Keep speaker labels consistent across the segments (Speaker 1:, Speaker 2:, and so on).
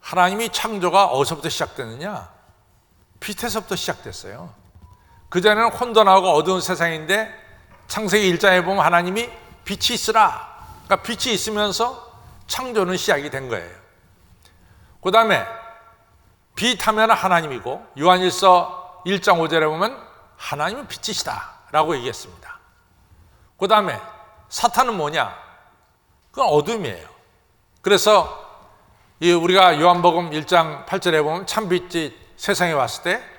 Speaker 1: 하나님이 창조가 어디서부터 시작됐느냐? 빛에서부터 시작됐어요. 그전에는 혼돈하고 어두운 세상인데 창세기 1장에 보면 하나님이 빛이 있으라. 그러니까 빛이 있으면서 창조는 시작이 된 거예요. 그 다음에 빛 하면 하나님이고 요한일서 1장 5절에 보면 하나님은 빛이시다 라고 얘기했습니다. 그 다음에 사탄은 뭐냐? 그건 어둠이에요. 그래서 우리가 요한복음 1장 8절에 보면 참빛이 세상에 왔을 때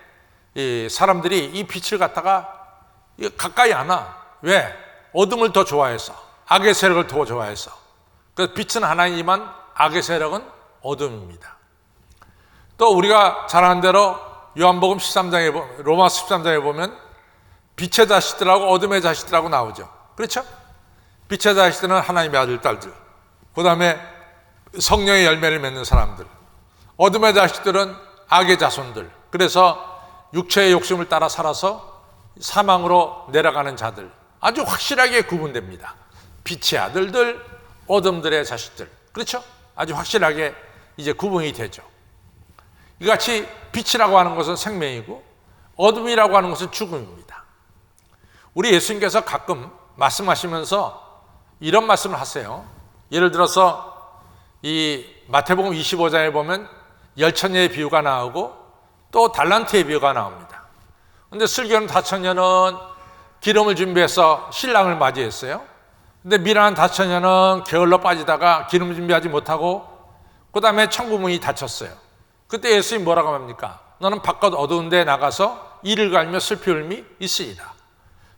Speaker 1: 이 사람들이 이 빛을 갖다가 가까이 안 와. 왜? 어둠을 더 좋아해서, 악의 세력을 더 좋아해서. 그래서 빛은 하나이지만 악의 세력은 어둠입니다. 또 우리가 잘 아는 대로 요한복음 13장에 로마서 13장에 보면 빛의 자식들하고 어둠의 자식들하고 나오죠. 그렇죠? 빛의 자식들은 하나님의 아들, 딸들. 그 다음에 성령의 열매를 맺는 사람들. 어둠의 자식들은 악의 자손들. 그래서 육체의 욕심을 따라 살아서 사망으로 내려가는 자들. 아주 확실하게 구분됩니다. 빛의 아들들, 어둠들의 자식들. 그렇죠? 아주 확실하게 이제 구분이 되죠. 이같이 빛이라고 하는 것은 생명이고 어둠이라고 하는 것은 죽음입니다. 우리 예수님께서 가끔 말씀하시면서 이런 말씀을 하세요. 예를 들어서 이 마태복음 25장에 보면 열처녀의 비유가 나오고 또 달란트의 비유가 나옵니다. 그런데 슬기로운 다처녀는 기름을 준비해서 신랑을 맞이했어요. 근데 미련한 다처녀는 게을러 빠지다가 기름 준비하지 못하고 그 다음에 천국 문이 닫혔어요. 그때 예수님 뭐라고 합니까? 너는 바깥 어두운 데 나가서 이를 갈며 슬피 울미 있으리라.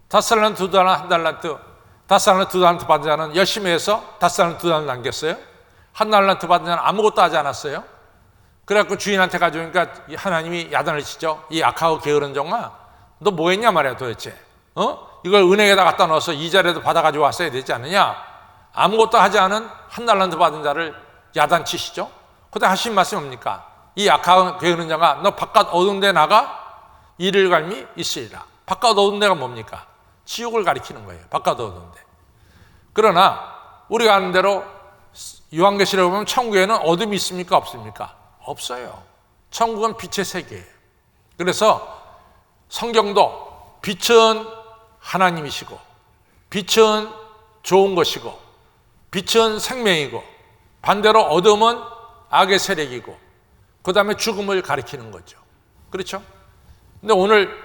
Speaker 1: 5달란트, 2달란트, 1달란트, 5달란트, 2달란트 받은 자는 열심히 해서 5달란트, 2달란트 남겼어요. 1달란트 받은 자는 아무것도 하지 않았어요. 그래갖고 주인한테 가져오니까 하나님이 야단을 치죠. 이 악하고 게으른 종아, 너 뭐 했냐 말이야 도대체. 이걸 은행에다 갖다 넣어서 이자라도 받아가지고 왔어야 되지 않느냐. 아무것도 하지 않은 1달란트 받은 자를 야단치시죠. 그때 하신 말씀이 뭡니까? 이 악하고 게으른 자가 너 바깥 어두운 데 나가 이를 갈미 있으리라. 바깥 어두운 데가 뭡니까? 지옥을 가리키는 거예요. 바깥 어두운 데. 그러나 우리가 아는 대로 요한계시록에 보면 천국에는 어둠이 있습니까? 없습니까? 없어요. 천국은 빛의 세계예요. 그래서 성경도 빛은 하나님이시고 빛은 좋은 것이고 빛은 생명이고 반대로 어둠은 악의 세력이고 그 다음에 죽음을 가리키는 거죠. 그렇죠? 근데 오늘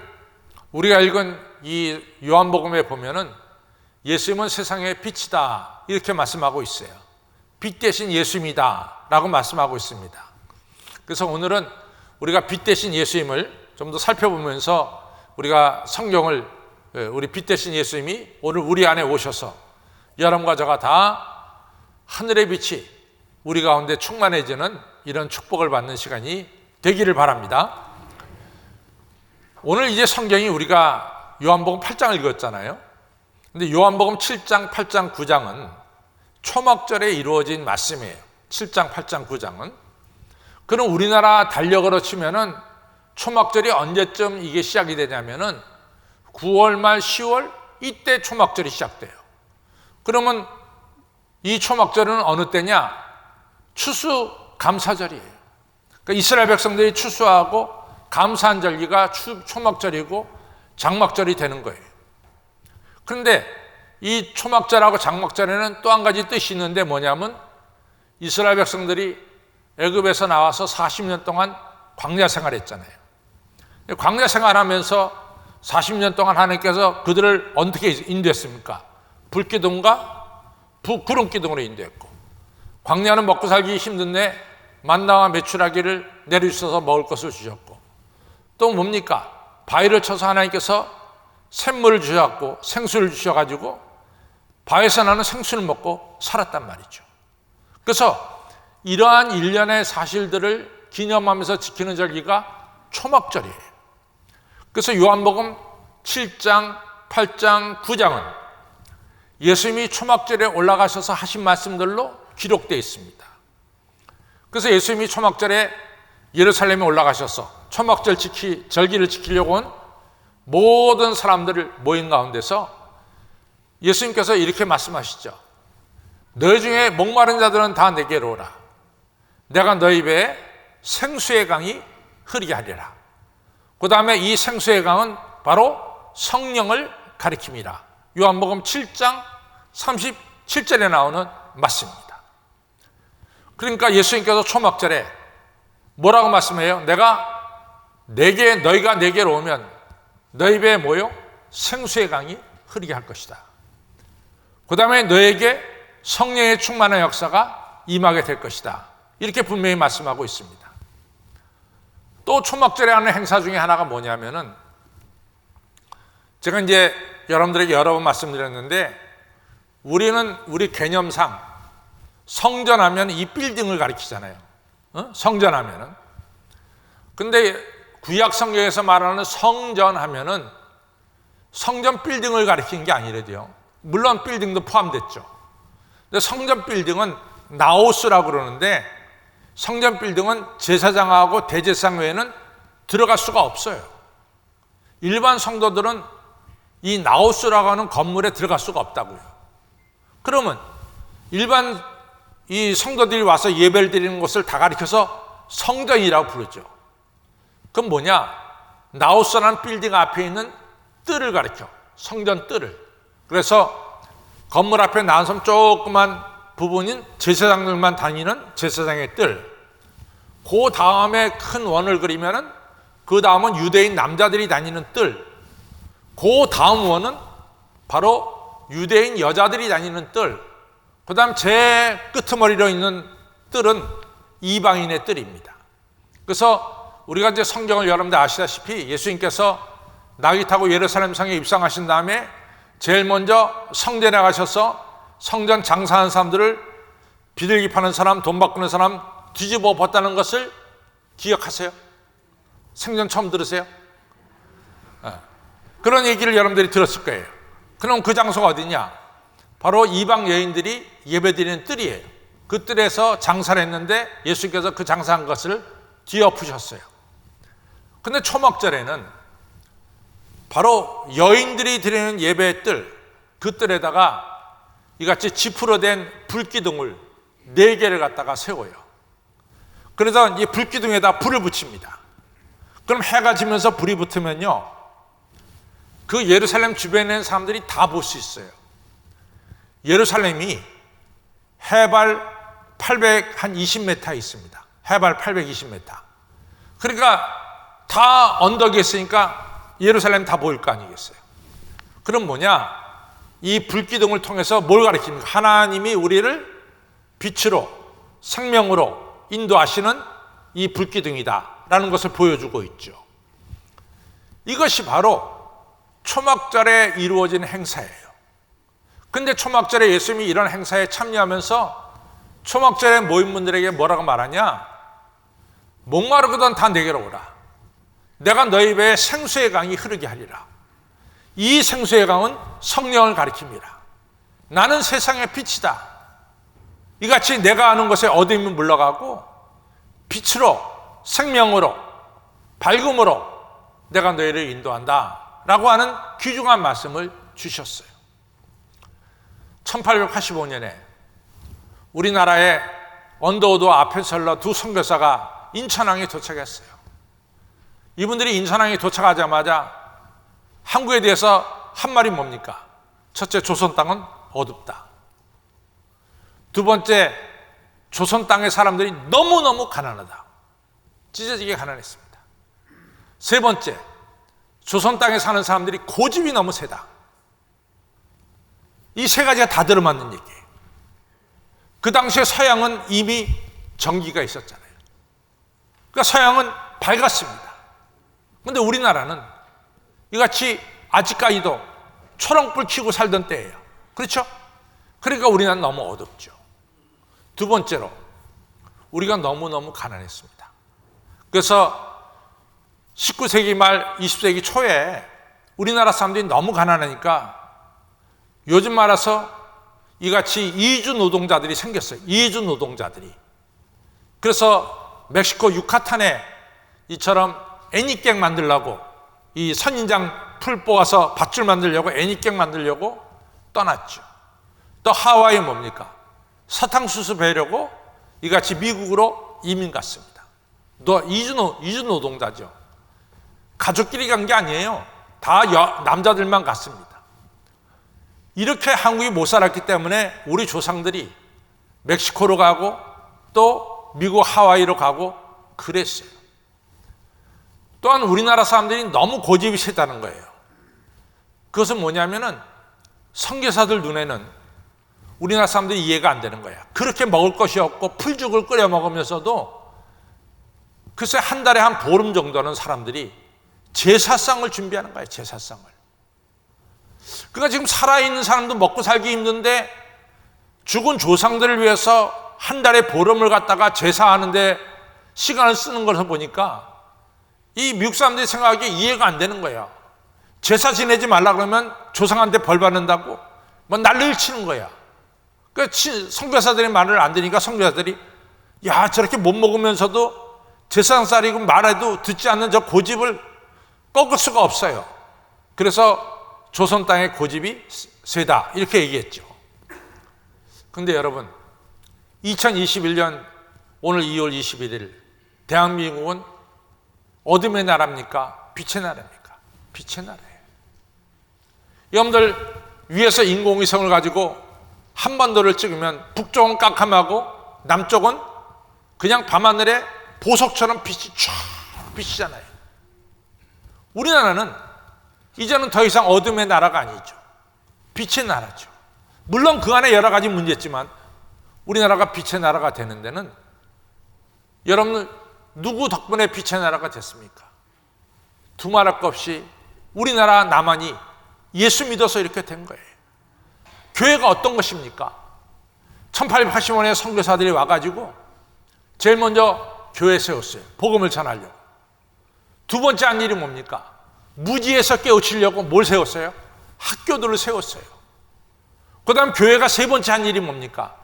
Speaker 1: 우리가 읽은 이 요한복음에 보면은 예수님은 세상의 빛이다 이렇게 말씀하고 있어요. 빛 대신 예수님이다 라고 말씀하고 있습니다. 그래서 오늘은 우리가 빛 대신 예수님을 좀 더 살펴보면서 우리가 성경을 우리 빛 대신 예수님이 오늘 우리 안에 오셔서 여러분과 저가 다 하늘의 빛이 우리 가운데 충만해지는 이런 축복을 받는 시간이 되기를 바랍니다. 오늘 이제 성경이 우리가 요한복음 8장을 읽었잖아요. 근데 요한복음 7장, 8장, 9장은 초막절에 이루어진 말씀이에요. 7장, 8장, 9장은. 그럼 우리나라 달력으로 치면은 초막절이 언제쯤 이게 시작이 되냐면은 9월 말 10월 이때 초막절이 시작돼요. 그러면 이 초막절은 어느 때냐? 추수 감사절이에요. 그러니까 이스라엘 백성들이 추수하고 감사한 절기가 초막절이고 장막절이 되는 거예요. 그런데 이 초막절하고 장막절에는 또 한 가지 뜻이 있는데 뭐냐면 이스라엘 백성들이 애굽에서 나와서 40년 동안 광야 생활했잖아요. 광야 생활하면서 40년 동안 하나님께서 그들을 어떻게 인도했습니까? 불기둥과 구름기둥으로 인도했고 광야는 먹고 살기 힘든데 만나와 메추라기를 내려주셔서 먹을 것을 주셨고 또 뭡니까? 바위를 쳐서 하나님께서 샘물을 주셨고 생수를 주셔가지고 바위에서 나는 생수를 먹고 살았단 말이죠. 그래서 이러한 일련의 사실들을 기념하면서 지키는 절기가 초막절이에요. 그래서 요한복음 7장, 8장, 9장은 예수님이 초막절에 올라가셔서 하신 말씀들로 기록되어 있습니다. 그래서 예수님이 초막절에 예루살렘에 올라가셔서 초막절 절기를 지키려고 온 모든 사람들을 모인 가운데서 예수님께서 이렇게 말씀하시죠. 너희 중에 목마른 자들은 다 내게로 오라. 내가 너희 배에 생수의 강이 흐르게 하리라. 그 다음에 이 생수의 강은 바로 성령을 가리킵니다. 요한복음 7장 37절에 나오는 말씀입니다. 그러니까 예수님께서 초막절에 뭐라고 말씀해요? 너희가 내게로 오면 너희 배에 뭐요? 생수의 강이 흐르게 할 것이다. 그 다음에 너에게 성령의 충만한 역사가 임하게 될 것이다. 이렇게 분명히 말씀하고 있습니다. 또 초막절에 하는 행사 중에 하나가 뭐냐면은, 제가 이제 여러분들에게 여러 번 말씀드렸는데, 우리 개념상 성전하면 이 빌딩을 가리키잖아요. 성전하면은. 근데 구약 성경에서 말하는 성전하면은 성전 빌딩을 가리키는 게 아니래요. 물론 빌딩도 포함됐죠. 근데 성전 빌딩은 나오스라고 그러는데, 성전 빌딩은 제사장하고 대제사장 외에는 들어갈 수가 없어요. 일반 성도들은 이 나오스라고 하는 건물에 들어갈 수가 없다고요. 그러면 일반 이 성도들이 와서 예배를 드리는 곳을 다 가리켜서 성전이라고 부르죠. 그럼 뭐냐? 나오스라는 빌딩 앞에 있는 뜰을 가리켜, 성전 뜰을. 그래서 건물 앞에 나선 조그만 부분인 제사장들만 다니는 제사장의 뜰, 그 다음에 큰 원을 그리면은 그 다음은 유대인 남자들이 다니는 뜰, 그 다음 원은 바로 유대인 여자들이 다니는 뜰, 그 다음 제 끄트머리로 있는 뜰은 이방인의 뜰입니다. 그래서 우리가 이제 성경을 여러분들 아시다시피 예수님께서 나귀 타고 예루살렘 성에 입성하신 다음에 제일 먼저 성전에 가셔서 성전 장사하는 사람들을, 비둘기 파는 사람, 돈 바꾸는 사람 뒤집어 봤다는 것을 기억하세요? 생전 처음 들으세요? 그런 얘기를 여러분들이 들었을 거예요. 그럼 그 장소가 어디냐? 바로 이방 여인들이 예배드리는 뜰이에요. 그 뜰에서 장사를 했는데 예수께서 그 장사한 것을 뒤엎으셨어요. 근데 초막절에는 바로 여인들이 드리는 예배의 뜰, 그 뜰에다가 이같이 지프로 된 불기둥을 4개를 갖다가 세워요. 그래서 이 불기둥에다 불을 붙입니다. 그럼 해가 지면서 불이 붙으면요, 그 예루살렘 주변에 있는 사람들이 다 볼 수 있어요. 예루살렘이 해발 820m 있습니다. 해발 820m. 그러니까 다 언덕에 있으니까 예루살렘 다 보일 거 아니겠어요? 그럼 뭐냐? 이 불기둥을 통해서 뭘 가리킵니까? 하나님이 우리를 빛으로, 생명으로 인도하시는 이 불기둥이다 라는 것을 보여주고 있죠. 이것이 바로 초막절에 이루어진 행사예요. 근데 초막절에 예수님이 이런 행사에 참여하면서 초막절에 모인 분들에게 뭐라고 말하냐? 목마르거든 다 내게로 오라. 내가 너희 배에 생수의 강이 흐르게 하리라. 이 생수의 강은 성령을 가리킵니다. 나는 세상의 빛이다. 이같이 내가 아는 것에 어둠이 물러가고 빛으로, 생명으로, 밝음으로 내가 너희를 인도한다 라고 하는 귀중한 말씀을 주셨어요. 1885년에 우리나라의 언더우드 아펜셀러 두 선교사가 인천항에 도착했어요. 이분들이 인천항에 도착하자마자 한국에 대해서 한 말이 뭡니까? 첫째, 조선 땅은 어둡다. 두 번째, 조선 땅의 사람들이 너무너무 가난하다. 찢어지게 가난했습니다. 세 번째, 조선 땅에 사는 사람들이 고집이 너무 세다. 이 세 가지가 다 들어맞는 얘기예요. 그 당시에 서양은 이미 전기가 있었잖아요. 그러니까 서양은 밝았습니다. 그런데 우리나라는 이같이 아직까지도 초롱불 켜고 살던 때예요. 그렇죠? 그러니까 우리나라는 너무 어둡죠. 두 번째로, 우리가 너무너무 가난했습니다. 그래서 19세기 말 20세기 초에 우리나라 사람들이 너무 가난하니까 요즘 말해서 이같이 이주 노동자들이 생겼어요. 이주 노동자들이. 그래서 멕시코 유카탄에 이처럼 애니깽 만들려고, 이 선인장 풀 뽑아서 밧줄 만들려고, 애니깽 만들려고 떠났죠. 또 하와이 뭡니까? 사탕수수 배려고 이같이 미국으로 이민 갔습니다. 이주 노동자죠. 가족끼리 간 게 아니에요. 다 남자들만 갔습니다. 이렇게 한국이 못 살았기 때문에 우리 조상들이 멕시코로 가고 또 미국 하와이로 가고 그랬어요. 또한 우리나라 사람들이 너무 고집이 세다는 거예요. 그것은 뭐냐면은 선교사들 눈에는 우리나라 사람들이 이해가 안 되는 거야. 그렇게 먹을 것이 없고 풀죽을 끓여 먹으면서도 글쎄 한 달에 한 보름 정도는 사람들이 제사상을 준비하는 거예요. 제사상을. 그러니까 지금 살아있는 사람도 먹고 살기 힘든데 죽은 조상들을 위해서 한 달에 보름을 갖다가 제사하는데 시간을 쓰는 것을 보니까 이 미국 사람들이 생각하기에 이해가 안 되는 거야. 제사 지내지 말라 그러면 조상한테 벌 받는다고 뭐 난리를 치는 거야. 그러니까 선교사들의 말을 안 들으니까 선교사들이 야 저렇게 못 먹으면서도 제사상살이고 말해도 듣지 않는 저 고집을 꺾을 수가 없어요. 그래서 조선 땅의 고집이 세다 이렇게 얘기했죠. 그런데 여러분 2021년 오늘 2월 21일 대한민국은 어둠의 나라입니까? 빛의 나라입니까? 빛의 나라예요. 여러분들 위에서 인공위성을 가지고 한반도를 찍으면 북쪽은 깜깜하고 남쪽은 그냥 밤하늘에 보석처럼 빛이 쫙 비치잖아요. 우리나라는 이제는 더 이상 어둠의 나라가 아니죠. 빛의 나라죠. 물론 그 안에 여러 가지 문제 있지만 우리나라가 빛의 나라가 되는 데는 여러분 누구 덕분에 빛의 나라가 됐습니까? 두말할 것 없이 우리나라 남한이 예수 믿어서 이렇게 된 거예요. 교회가 어떤 것입니까? 1880년에 선교사들이 와가지고 제일 먼저 교회 세웠어요. 복음을 전하려고. 두 번째 한 일이 뭡니까? 무지에서 깨우치려고 뭘 세웠어요? 학교들을 세웠어요. 그 다음 교회가 세 번째 한 일이 뭡니까?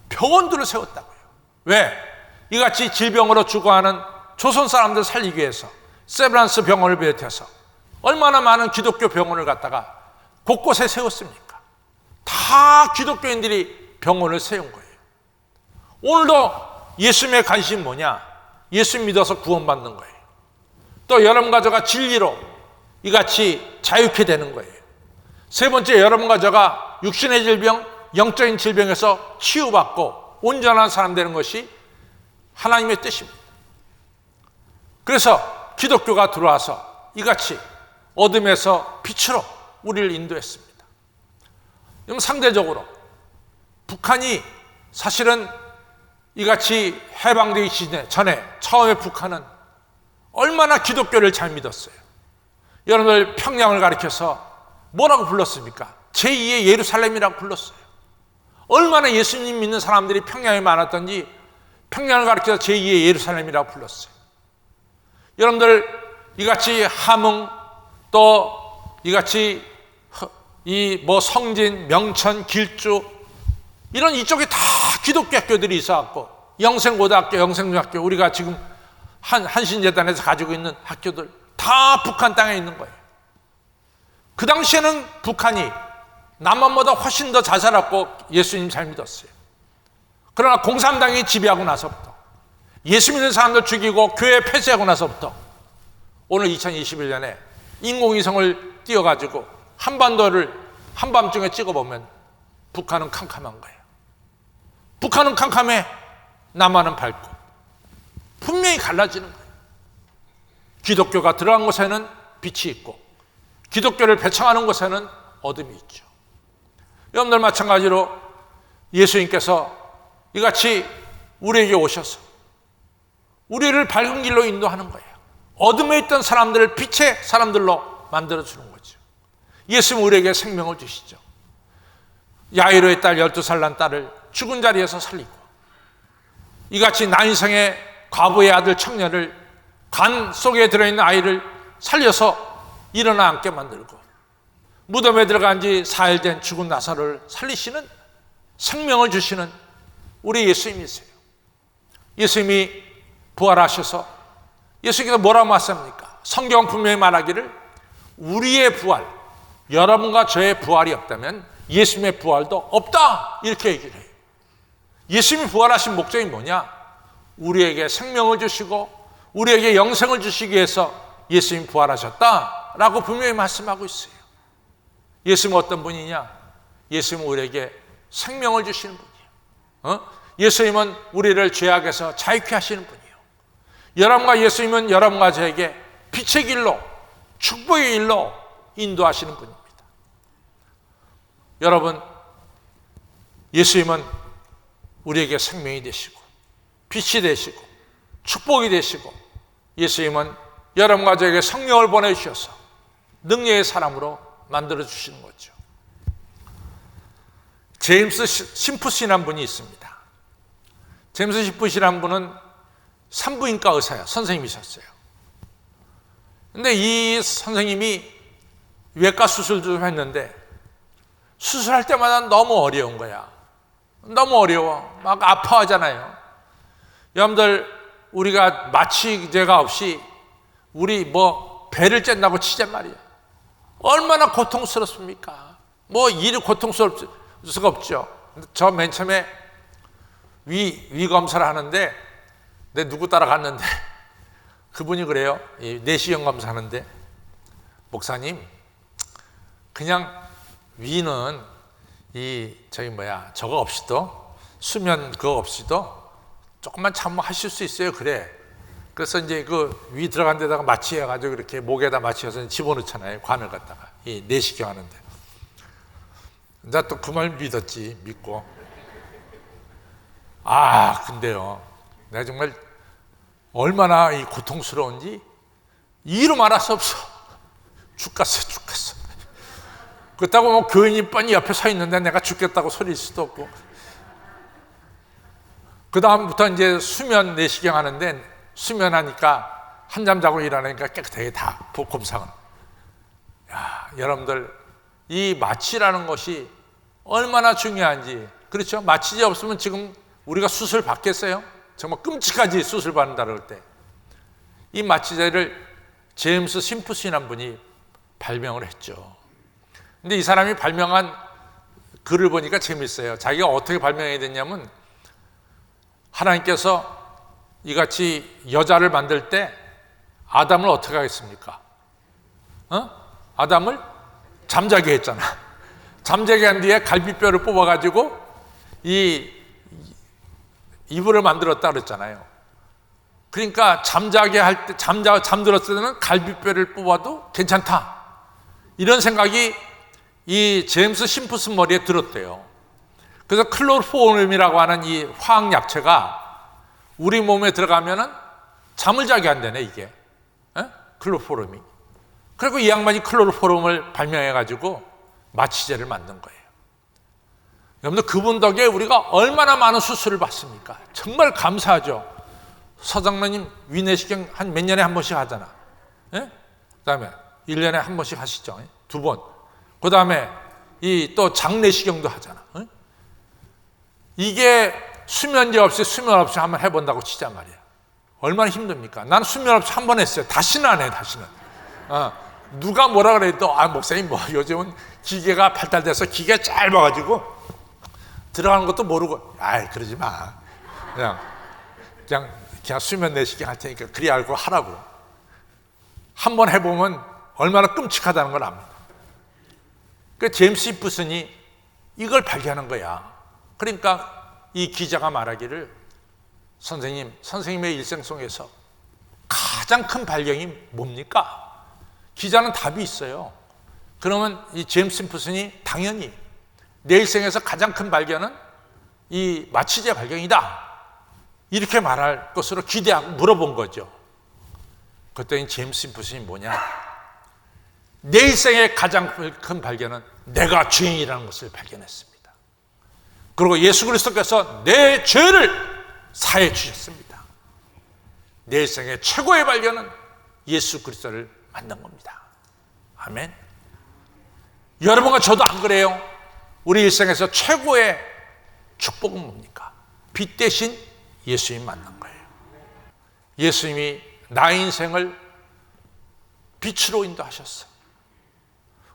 Speaker 1: 병원들을 세웠다고요. 왜? 이같이 질병으로 죽어가는 조선 사람들 살리기 위해서 세브란스 병원을 비롯해서 얼마나 많은 기독교 병원을 갖다가 곳곳에 세웠습니까? 다 기독교인들이 병원을 세운 거예요. 오늘도 예수님의 관심이 뭐냐? 예수 믿어서 구원받는 거예요. 또 여러분 가져가 진리로 이같이 자유케 되는 거예요. 세 번째, 여러분 가져가 육신의 질병, 영적인 질병에서 치유받고 온전한 사람 되는 것이 하나님의 뜻입니다. 그래서 기독교가 들어와서 이같이 어둠에서 빛으로 우리를 인도했습니다. 그럼 상대적으로 북한이 사실은 이같이 해방되기 전에 처음에 북한은 얼마나 기독교를 잘 믿었어요. 여러분들 평양을 가리켜서 뭐라고 불렀습니까? 제2의 예루살렘이라고 불렀어요. 얼마나 예수님 믿는 사람들이 평양에 많았던지 평양을 가리켜서 제2의 예루살렘이라고 불렀어요. 여러분들 이같이 함흥 또 이같이 이 뭐 성진, 명천, 길주 이런 이쪽에 다 기독교 학교들이 있어갖고 영생고등학교, 영생중학교 우리가 지금 한신재단에서 가지고 있는 학교들 다 북한 땅에 있는 거예요. 그 당시에는 북한이 남한보다 훨씬 더 잘 살았고 예수님 잘 믿었어요. 그러나 공산당이 지배하고 나서부터 예수 믿는 사람들 죽이고 교회 폐쇄하고 나서부터 오늘 2021년에 인공위성을 띄워가지고 한반도를 한밤중에 찍어보면 북한은 캄캄한 거예요. 북한은 캄캄해, 남한은 밝고 분명히 갈라지는 거예요. 기독교가 들어간 곳에는 빛이 있고 기독교를 배청하는 곳에는 어둠이 있죠. 여러분들 마찬가지로 예수님께서 이같이 우리에게 오셔서 우리를 밝은 길로 인도하는 거예요. 어둠에 있던 사람들을 빛의 사람들로 만들어주는 거죠. 예수님은 우리에게 생명을 주시죠. 야이로의 딸 12살 난 딸을 죽은 자리에서 살리고 이같이 난생의 과부의 아들 청년을 간 속에 들어있는 아이를 살려서 일어나 앉게 만들고 무덤에 들어간 지 4일 된 죽은 나사로를 살리시는 생명을 주시는 우리 예수님이세요. 예수님이 부활하셔서 예수님께서 뭐라고 말씀합니까? 성경은 분명히 말하기를 우리의 부활, 여러분과 저의 부활이 없다면 예수님의 부활도 없다 이렇게 얘기를 해요. 예수님이 부활하신 목적이 뭐냐? 우리에게 생명을 주시고 우리에게 영생을 주시기 위해서 예수님이 부활하셨다라고 분명히 말씀하고 있어요. 예수님은 어떤 분이냐? 예수님은 우리에게 생명을 주시는 분이에요. 예수님은 우리를 죄악에서 자유케 하시는 분이에요. 여러분과 예수님은 여러분과 저에게 빛의 길로, 축복의 길로 인도하시는 분입니다. 여러분, 예수님은 우리에게 생명이 되시고 빛이 되시고 축복이 되시고, 예수님은 여러분과 저에게 성령을 보내주셔서 능력의 사람으로 만들어주시는 거죠. 제임스 심푸스라는 분이 있습니다. 제임스 심푸스라는 분은 산부인과 의사예요. 선생님이셨어요. 근데 이 선생님이 외과 수술도 좀 했는데 수술할 때마다 너무 어려운 거야. 너무 어려워. 막 아파하잖아요. 여러분들, 우리가 마취제가 없이 우리 배를 짠다고 치잔 말이야. 얼마나 고통스럽습니까? 일이 고통스러울 수가 없죠. 저 맨 처음에 위 검사를 하는데 내 누구 따라갔는데 그분이 그래요. 내시경 검사하는데, 목사님, 그냥 위는 저거 없이도, 수면 그거 없이도 조금만 참하실 수 있어요. 그래. 그래서 이제 그 위 들어간 데다가 마취해가지고 이렇게 목에다 마취해서 집어넣잖아요. 관을 갖다가. 내시경 하는데. 나 또 그 말 믿었지. 믿고. 근데요, 내가 정말 얼마나 고통스러운지 이루 말할 수 없어. 죽겠어. 그렇다고 교인이 뻔히 옆에 서 있는데 내가 죽겠다고 소리일 수도 없고. 그 다음부터 이제 수면 내시경 하는데, 수면하니까 한잠 자고 일어나니까 깨끗하게 다 검사는. 여러분들, 이 마취라는 것이 얼마나 중요한지. 그렇죠? 마취제 없으면 지금 우리가 수술 받겠어요? 정말 끔찍하지, 수술 받는다 그럴 때. 이 마취제를 제임스 심푸스라는 분이 발명을 했죠. 근데 이 사람이 발명한 글을 보니까 재밌어요. 자기가 어떻게 발명하게 됐냐면, 하나님께서 이같이 여자를 만들 때 아담을 어떻게 하겠습니까? 아담을 잠자게 했잖아. 잠자게 한 뒤에 갈비뼈를 뽑아가지고 이 이불을 만들었다 그랬잖아요. 그러니까 잠자게 할 때, 잠들었을 때는 갈비뼈를 뽑아도 괜찮다, 이런 생각이 이 제임스 심푸스 머리에 들었대요. 그래서 클로로폼이라고 하는 이 화학 약체가 우리 몸에 들어가면은 잠을 자게 한다네, 이게. 클로로폼이. 그리고 이 양반이 클로로폼을 발명해가지고 마취제를 만든 거예요. 여러분들, 그분 덕에 우리가 얼마나 많은 수술을 받습니까? 정말 감사하죠. 서장로님 위내시경 한 몇 년에 한 번씩 하잖아. 그 다음에 1년에 한 번씩 하시죠. 2번. 그 다음에 또 장내시경도 하잖아. 이게 수면 없이 한번 해본다고 치자 말이야. 얼마나 힘듭니까? 나는 수면 없이 한 번 했어요. 다시는 안 해, 다시는. 누가 뭐라 그래도, 목사님 요즘은 기계가 발달돼서 기계 짧아가지고 들어가는 것도 모르고, 그러지 마. 그냥 수면 내시경 할 테니까 그리 알고 하라고. 한 번 해보면 얼마나 끔찍하다는 걸 압니다. 그 제임스 심푸슨이 이걸 발견한 거야. 그러니까 이 기자가 말하기를, 선생님의 일생 속에서 가장 큰 발견이 뭡니까? 기자는 답이 있어요. 그러면 이 제임스 심푸슨이 당연히 내 일생에서 가장 큰 발견은 이 마취제 발견이다, 이렇게 말할 것으로 기대하고 물어본 거죠. 그랬더니 제임스 심푸슨이 뭐냐? 내 일생의 가장 큰 발견은 내가 죄인이라는 것을 발견했습니다. 그리고 예수 그리스도께서 내 죄를 사해 주셨습니다. 내 일생의 최고의 발견은 예수 그리스도를 만난 겁니다. 아멘. 여러분과 저도 안 그래요? 우리 일생에서 최고의 축복은 뭡니까? 빛 대신 예수님 만난 거예요. 예수님이 나의 인생을 빛으로 인도하셨어.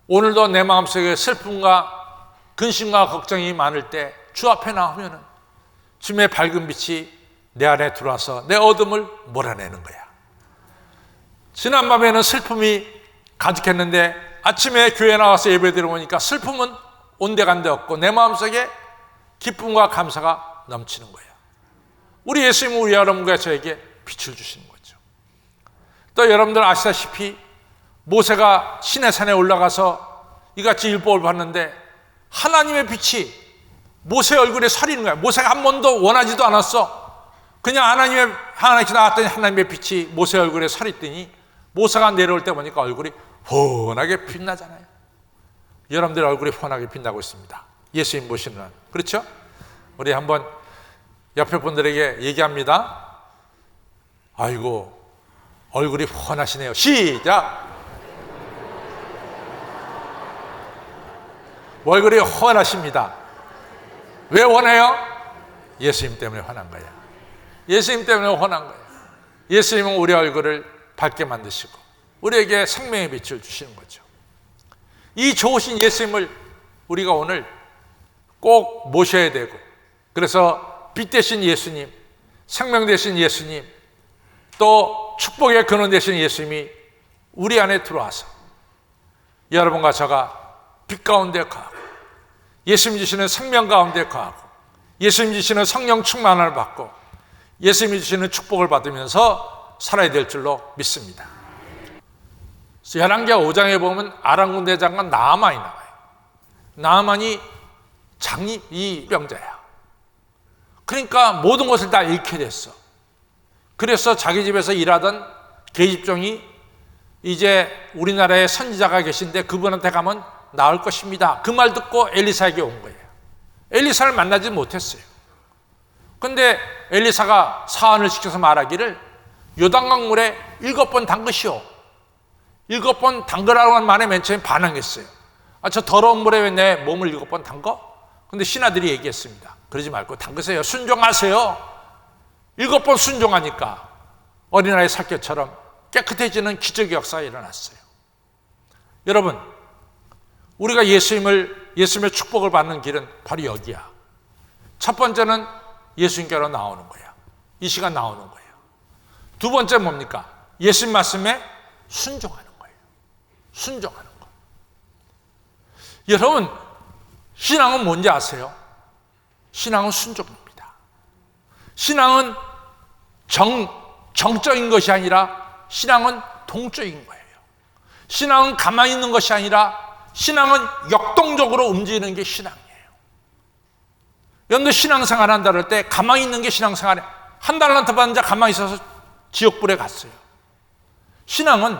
Speaker 1: 오늘도 내 마음속에 슬픔과 근심과 걱정이 많을 때 주 앞에 나오면은 주님의 밝은 빛이 내 안에 들어와서 내 어둠을 몰아내는 거야. 지난밤에는 슬픔이 가득했는데 아침에 교회 나와서 예배 드려보니까 슬픔은 온데간데 없고 내 마음속에 기쁨과 감사가 넘치는 거예요. 우리 예수님은 우리 여러분과 저에게 빛을 주시는 거죠. 또 여러분들 아시다시피 모세가 시내산에 올라가서 이같이 율법을 봤는데 하나님의 빛이 모세 얼굴에 서리는 거야. 모세가 한 번도 원하지도 않았어. 그냥 하나님께 나왔더니 하나님의 빛이 모세 얼굴에 서리더니 모세가 내려올 때 보니까 얼굴이 훤하게 빛나잖아요. 여러분들 얼굴이 훤하게 빛나고 있습니다. 예수님 보시는 한. 그렇죠? 우리 한번 옆에 분들에게 얘기합니다. 아이고 얼굴이 훤하시네요. 시작. 얼굴이 훤하십니다. 왜 훤해요? 예수님 때문에 훤한 거예요. 예수님 때문에 훤한 거예요. 예수님은 우리 얼굴을 밝게 만드시고 우리에게 생명의 빛을 주시는 거죠. 이 좋으신 예수님을 우리가 오늘 꼭 모셔야 되고, 그래서 빛 되신 예수님, 생명 되신 예수님, 또 축복의 근원 되신 예수님이 우리 안에 들어와서 여러분과 저가 빛 가운데 거하고 예수님 주시는 생명 가운데 거하고 예수님 주시는 성령 충만을 받고 예수님 주시는 축복을 받으면서 살아야 될 줄로 믿습니다. 열왕기하 5장에 보면 아람 대장관 나아만이 나와요. 나아만이 장이병자야. 그러니까 모든 것을 다 잃게 됐어. 그래서 자기 집에서 일하던 계집종이 이제 우리나라에 선지자가 계신데 그분한테 가면 나을 것입니다. 그 말 듣고 엘리사에게 온 거예요. 엘리사를 만나지 못했어요. 근데 엘리사가 사안을 시켜서 말하기를 요단강물에 7번 담그시오. 7번 담그라고 한 말에 맨 처음에 반항했어요. 저 더러운 물에 왜 내 몸을 7번 담궈? 근데 신하들이 얘기했습니다. 그러지 말고 담그세요. 순종하세요. 7번 순종하니까 어린아이 살결처럼 깨끗해지는 기적의 역사가 일어났어요. 여러분, 우리가 예수님의 축복을 받는 길은 바로 여기야. 첫 번째는 예수님께로 나오는 거야. 이 시간 나오는 거예요. 두 번째 뭡니까? 예수님 말씀에 순종하는 거예요. 순종하는 거. 여러분, 신앙은 뭔지 아세요? 신앙은 순종입니다. 신앙은 정적인 것이 아니라 신앙은 동적인 거예요. 신앙은 가만히 있는 것이 아니라 신앙은 역동적으로 움직이는 게 신앙이에요. 여러분들 신앙생활 한다 그럴 때 가만히 있는 게 신앙생활이에요. 한 달란트 받은 자 가만히 있어서 지옥불에 갔어요. 신앙은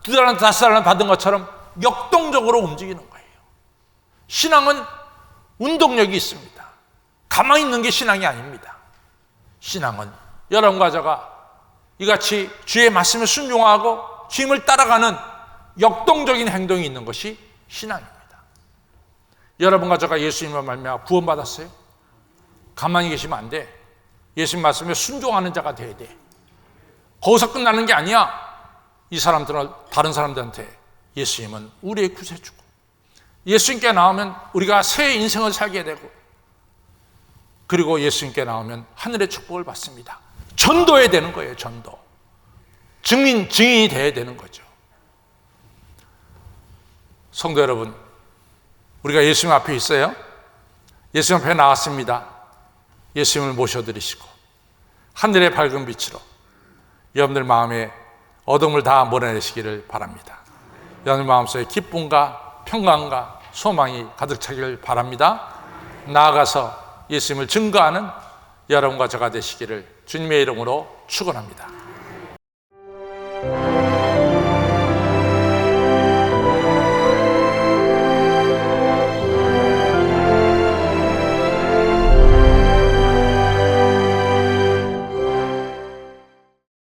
Speaker 1: 2달란트 5달란트 받은 것처럼 역동적으로 움직이는 거예요. 신앙은 운동력이 있습니다. 가만히 있는 게 신앙이 아닙니다. 신앙은 여러분과 저가 이같이 주의 말씀에 순종하고 주님을 따라가는 역동적인 행동이 있는 것이 신앙입니다. 여러분과 저가 예수님을 말미암아 구원받았어요? 가만히 계시면 안 돼. 예수님 말씀에 순종하는 자가 돼야 돼. 거기서 끝나는 게 아니야. 이 사람들은 다른 사람들한테 예수님은 우리의 구세주고 예수님께 나오면 우리가 새 인생을 살게 되고 그리고 예수님께 나오면 하늘의 축복을 받습니다. 전도해야 되는 거예요. 전도. 증인이 돼야 되는 거죠. 성도 여러분, 우리가 예수님 앞에 있어요. 예수님 앞에 나왔습니다. 예수님을 모셔드리시고 하늘의 밝은 빛으로 여러분들 마음에 어둠을 다 몰아내시기를 바랍니다. 여러분들 마음속에 기쁨과 평강과 소망이 가득 차기를 바랍니다. 나아가서 예수님을 증거하는 여러분과 저가 되시기를 주님의 이름으로 축원합니다.